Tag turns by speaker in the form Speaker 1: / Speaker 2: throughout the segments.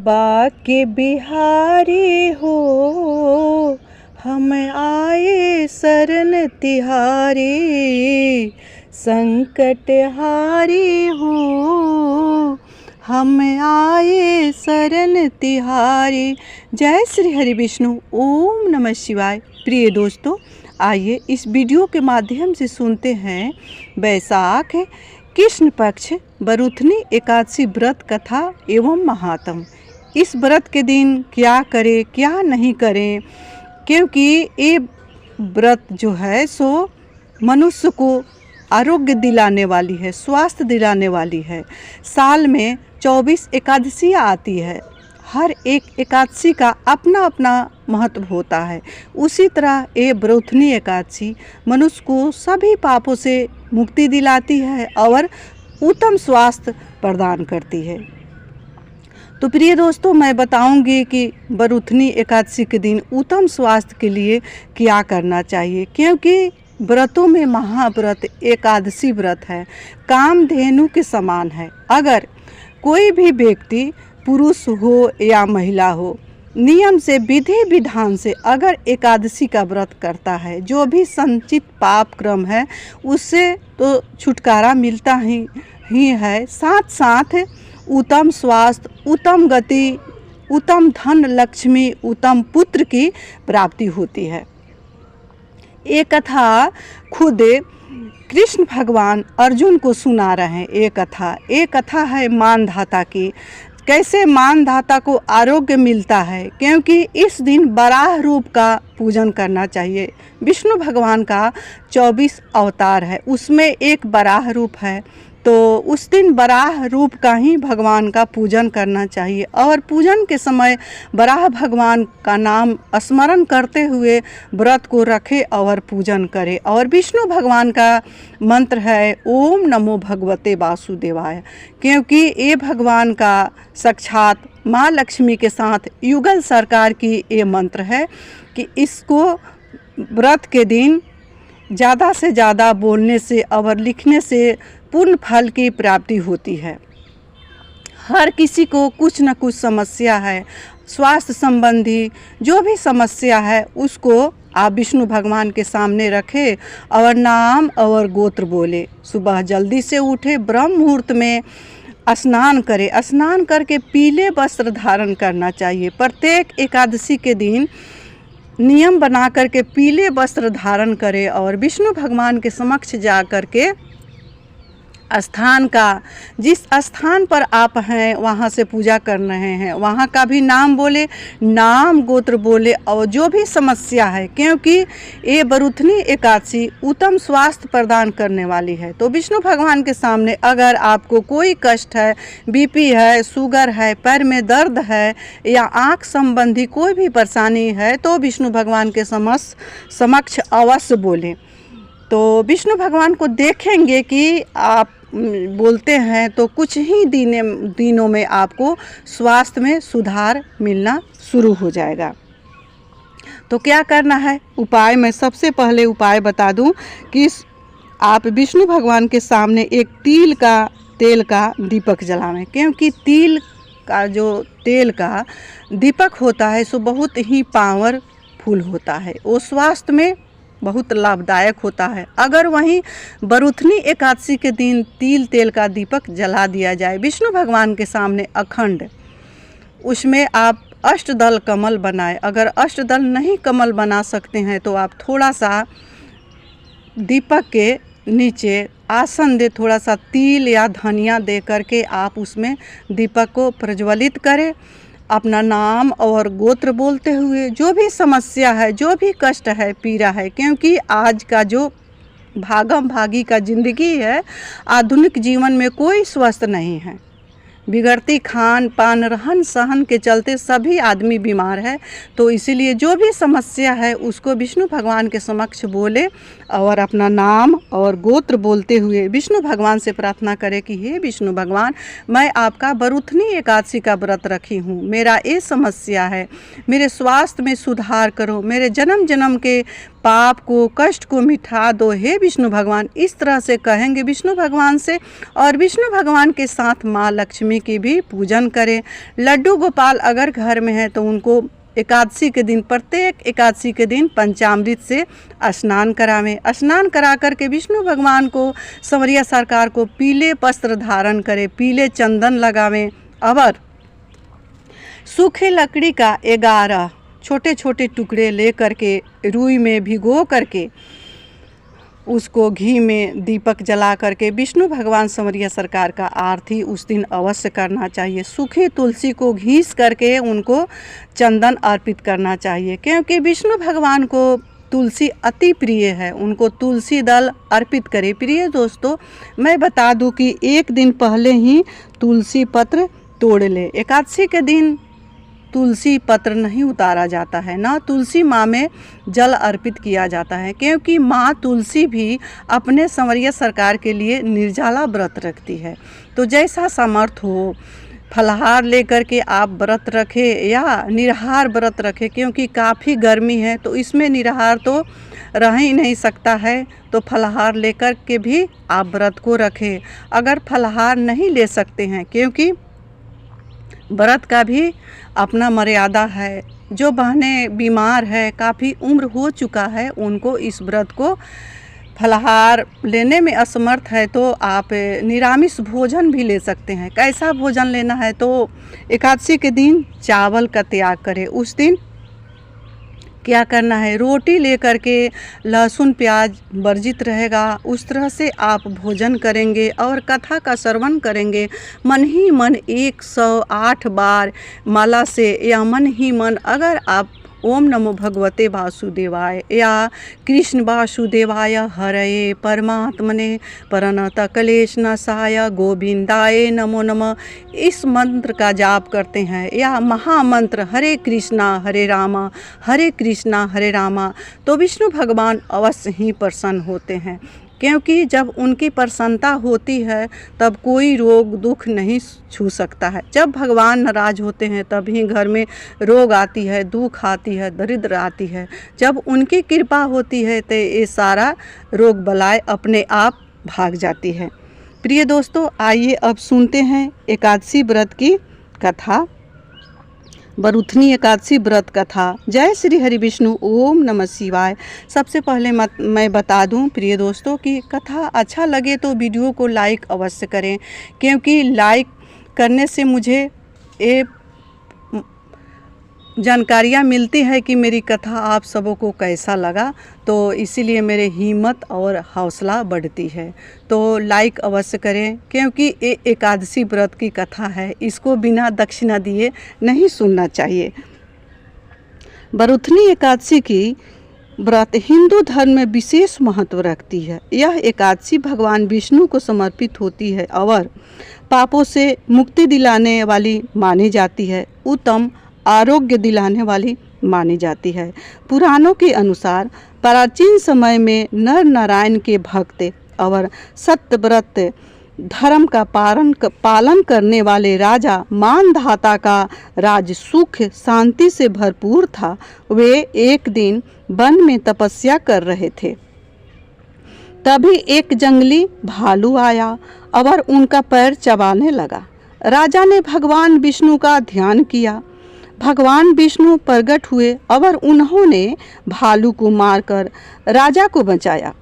Speaker 1: बाके बिहारी हो, हम आए शरण तिहारी। संकट हारी हो, हम आए शरण तिहारी। जय श्री हरि विष्णु, ओम नमः शिवाय। प्रिय दोस्तों, आइए इस वीडियो के माध्यम से सुनते हैं वैशाख कृष्ण पक्ष बरुथनी एकादशी व्रत कथा एवं महात्म। इस व्रत के दिन क्या करें क्या नहीं करें, क्योंकि ये व्रत जो है सो मनुष्य को आरोग्य दिलाने वाली है, स्वास्थ्य दिलाने वाली है। साल में 24 एकादशियाँ आती है, हर एक एकादशी का अपना अपना महत्व होता है। उसी तरह ये बरुथनी एकादशी मनुष्य को सभी पापों से मुक्ति दिलाती है और उत्तम स्वास्थ्य प्रदान करती है। तो प्रिय दोस्तों, मैं बताऊंगी कि बरुथनी एकादशी के दिन उत्तम स्वास्थ्य के लिए क्या करना चाहिए, क्योंकि व्रतों में महाव्रत एकादशी व्रत है, कामधेनु के समान है। अगर कोई भी व्यक्ति पुरुष हो या महिला हो, नियम से विधि विधान से अगर एकादशी का व्रत करता है, जो भी संचित पाप क्रम है उससे तो छुटकारा मिलता ही है, साथ साथ उत्तम स्वास्थ्य, उत्तम गति, उत्तम धन लक्ष्मी, उत्तम पुत्र की प्राप्ति होती है। ये कथा खुद कृष्ण भगवान अर्जुन को सुना रहे हैं। ये कथा है मानधाता की, कैसे मानधाता को आरोग्य मिलता है, क्योंकि इस दिन बराह रूप का पूजन करना चाहिए। विष्णु भगवान का 24 अवतार है, उसमें एक बराह रूप है, तो उस दिन बराह रूप का ही भगवान का पूजन करना चाहिए। और पूजन के समय बराह भगवान का नाम स्मरण करते हुए व्रत को रखे और पूजन करे। और विष्णु भगवान का मंत्र है ओम नमो भगवते वासुदेवाय, क्योंकि ये भगवान का साक्षात माँ लक्ष्मी के साथ युगल सरकार की ये मंत्र है कि इसको व्रत के दिन ज़्यादा से ज़्यादा बोलने से और लिखने से पूर्ण फल की प्राप्ति होती है। हर किसी को कुछ न कुछ समस्या है, स्वास्थ्य संबंधी जो भी समस्या है उसको आप विष्णु भगवान के सामने रखें और नाम और गोत्र बोले। सुबह जल्दी से उठे, ब्रह्म मुहूर्त में स्नान करें, स्नान करके पीले वस्त्र धारण करना चाहिए। प्रत्येक एकादशी के दिन नियम बना करके पीले वस्त्र धारण करें और विष्णु भगवान के समक्ष जा करके स्थान का, जिस स्थान पर आप हैं वहाँ से पूजा कर रहे हैं, वहाँ का भी नाम बोले, नाम गोत्र बोले और जो भी समस्या है, क्योंकि ये बरुथनी एकादशी उत्तम स्वास्थ्य प्रदान करने वाली है। तो विष्णु भगवान के सामने अगर आपको कोई कष्ट है, बीपी है, शुगर है, पैर में दर्द है या आँख संबंधी कोई भी परेशानी है, तो विष्णु भगवान के समक्ष अवश्य बोलें। तो विष्णु भगवान को देखेंगे कि आप बोलते हैं तो कुछ ही दिनों में आपको स्वास्थ्य में सुधार मिलना शुरू हो जाएगा। तो क्या करना है उपाय, मैं सबसे पहले उपाय बता दूं कि आप विष्णु भगवान के सामने एक तेल का दीपक जलाएं, क्योंकि तिल का जो तेल का दीपक होता है सो बहुत ही पावरफुल होता है, वो स्वास्थ्य में बहुत लाभदायक होता है। अगर वहीं बरुथनी एकादशी के दिन तिल तेल का दीपक जला दिया जाए विष्णु भगवान के सामने अखंड, उसमें आप अष्टदल कमल बनाए। अगर अष्टदल नहीं कमल बना सकते हैं तो आप थोड़ा सा दीपक के नीचे आसन दे, थोड़ा सा तिल या धनिया दे करके आप उसमें दीपक को प्रज्वलित करें। अपना नाम और गोत्र बोलते हुए जो भी समस्या है, जो भी कष्ट है, पीड़ा है, क्योंकि आज का जो भागम भागी का ज़िंदगी है, आधुनिक जीवन में कोई स्वस्थ नहीं है। बिगड़ती खान पान रहन सहन के चलते सभी आदमी बीमार है। तो इसीलिए जो भी समस्या है उसको विष्णु भगवान के समक्ष बोले और अपना नाम और गोत्र बोलते हुए विष्णु भगवान से प्रार्थना करें कि हे विष्णु भगवान, मैं आपका बरुथनी एकादशी का व्रत रखी हूँ, मेरा ये समस्या है, मेरे स्वास्थ्य में सुधार करो, मेरे जन्म जन्म के पाप को कष्ट को मिटा दो हे विष्णु भगवान। इस तरह से कहेंगे विष्णु भगवान से, और विष्णु भगवान के साथ माँ लक्ष्मी की भी पूजन करें। लड्डू गोपाल अगर घर में है तो उनको एकादशी के दिन, प्रत्येक एकादशी के दिन पंचामृत से स्नान करावें। स्नान करा कर के विष्णु भगवान को, संवरिया सरकार को पीले वस्त्र धारण करें, पीले चंदन लगावें और सूखे लकड़ी का 11 छोटे छोटे टुकड़े ले करके रुई में भिगो करके उसको घी में दीपक जला करके विष्णु भगवान संवरिया सरकार का आरती उस दिन अवश्य करना चाहिए। सूखी तुलसी को घीस करके उनको चंदन अर्पित करना चाहिए, क्योंकि विष्णु भगवान को तुलसी अति प्रिय है, उनको तुलसी दल अर्पित करें। प्रिय दोस्तों, मैं बता दूं कि एक दिन पहले ही तुलसी पत्र तोड़ ले। एकादशी के दिन तुलसी पत्र नहीं उतारा जाता है, ना तुलसी माँ में जल अर्पित किया जाता है, क्योंकि माँ तुलसी भी अपने संवरिया सरकार के लिए निर्जला व्रत रखती है। तो जैसा समर्थ हो, फलाहार लेकर के आप व्रत रखें या निराहार व्रत रखें, क्योंकि काफ़ी गर्मी है तो इसमें निराहार तो रह ही नहीं सकता है, तो फलाहार लेकर के भी आप व्रत को रखें। अगर फलाहार नहीं ले सकते हैं, क्योंकि व्रत का भी अपना मर्यादा है। जो बहनें बीमार है, काफ़ी उम्र हो चुका है, उनको इस व्रत को फलाहार लेने में असमर्थ है तो आप निरामिष भोजन भी ले सकते हैं। कैसा भोजन लेना है तो एकादशी के दिन चावल का त्याग करें। उस दिन क्या करना है, रोटी लेकर के लहसुन प्याज वर्जित रहेगा, उस तरह से आप भोजन करेंगे और कथा का श्रवण करेंगे। मन ही मन 108 बार माला से या मन ही मन अगर आप ओम नमो भगवते वासुदेवाय या कृष्ण वासुदेवाय हरये परमात्मने प्रणत क्लेशनाशाय गोविंदाय नमो नमः इस मंत्र का जाप करते हैं, या महामंत्र हरे कृष्णा हरे रामा हरे कृष्णा हरे रामा, तो विष्णु भगवान अवश्य ही प्रसन्न होते हैं। क्योंकि जब उनकी प्रसन्नता होती है तब कोई रोग दुख नहीं छू सकता है। जब भगवान नाराज होते हैं तभी घर में रोग आती है, दुख आती है, दरिद्र आती है। जब उनकी कृपा होती है तो ये सारा रोग बलाएं अपने आप भाग जाती है। प्रिय दोस्तों, आइए अब सुनते हैं एकादशी व्रत की कथा, बरुथनी एकादशी व्रत कथा। जय श्री हरि विष्णु, ओम नमः शिवाय। सबसे पहले मैं बता दूं प्रिय दोस्तों कि कथा अच्छा लगे तो वीडियो को लाइक अवश्य करें, क्योंकि लाइक करने से मुझे ये जानकारियाँ मिलती है कि मेरी कथा आप सबों को कैसा लगा, तो इसीलिए मेरे हिम्मत और हौसला बढ़ती है। तो लाइक अवश्य करें, क्योंकि ये एकादशी व्रत की कथा है, इसको बिना दक्षिणा दिए नहीं सुनना चाहिए। बरुथनी एकादशी की व्रत हिंदू धर्म में विशेष महत्व रखती है। यह एकादशी भगवान विष्णु को समर्पित होती है और पापों से मुक्ति दिलाने वाली मानी जाती है, उत्तम आरोग्य दिलाने वाली मानी जाती है। पुराणों के अनुसार प्राचीन समय में नर नारायण के भक्त और सत्यव्रत धर्म का पालन करने वाले राजा मानधाता का राज सुख शांति से भरपूर था। वे एक दिन वन में तपस्या कर रहे थे, तभी एक जंगली भालू आया और उनका पैर चबाने लगा। राजा ने भगवान विष्णु का ध्यान किया। भगवान विष्णु प्रकट हुए और उन्होंने भालू को मारकर राजा को बचाया,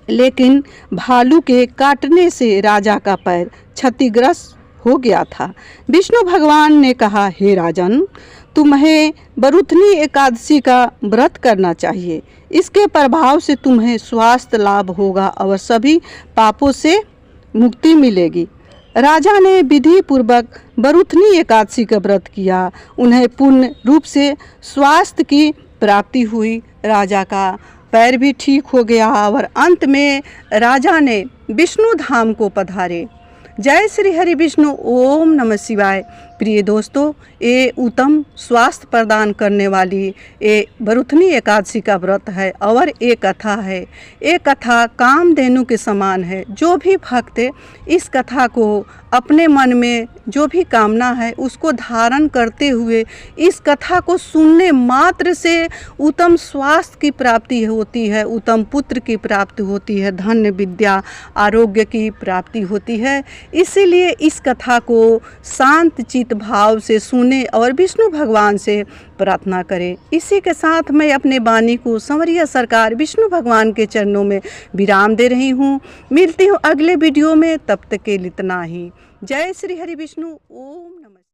Speaker 1: लेकिन भालू के काटने से राजा का पैर क्षतिग्रस्त हो गया था। विष्णु भगवान ने कहा, हे राजन, तुम्हें बरुथनी एकादशी का व्रत करना चाहिए। इसके प्रभाव से तुम्हें स्वास्थ्य लाभ होगा और सभी पापों से मुक्ति मिलेगी। राजा ने विधि पूर्वक बरुथनी एकादशी का व्रत किया। उन्हें पूर्ण रूप से स्वास्थ्य की प्राप्ति हुई। राजा का पैर भी ठीक हो गया और अंत में राजा ने विष्णु धाम को पधारे। जय श्री हरि विष्णु, ओम नमः शिवाय। प्रिय दोस्तों, ये उत्तम स्वास्थ्य प्रदान करने वाली ये बरुथनी एकादशी का व्रत है और ये कथा है। ये कथा कामधेनु के समान है। जो भी भक्त इस कथा को अपने मन में जो भी कामना है उसको धारण करते हुए इस कथा को सुनने मात्र से उत्तम स्वास्थ्य की प्राप्ति होती है, उत्तम पुत्र की प्राप्ति होती है, धन विद्या आरोग्य की प्राप्ति होती है। इसीलिए इस कथा को शांत चित्त भाव से सुने और विष्णु भगवान से प्रार्थना करें। इसी के साथ मैं अपने वाणी को संवरिया सरकार विष्णु भगवान के चरणों में विराम दे रही हूँ। मिलती हूँ अगले वीडियो में, तब तक के लिए इतना ही। जय श्री हरि विष्णु। ओम नमः।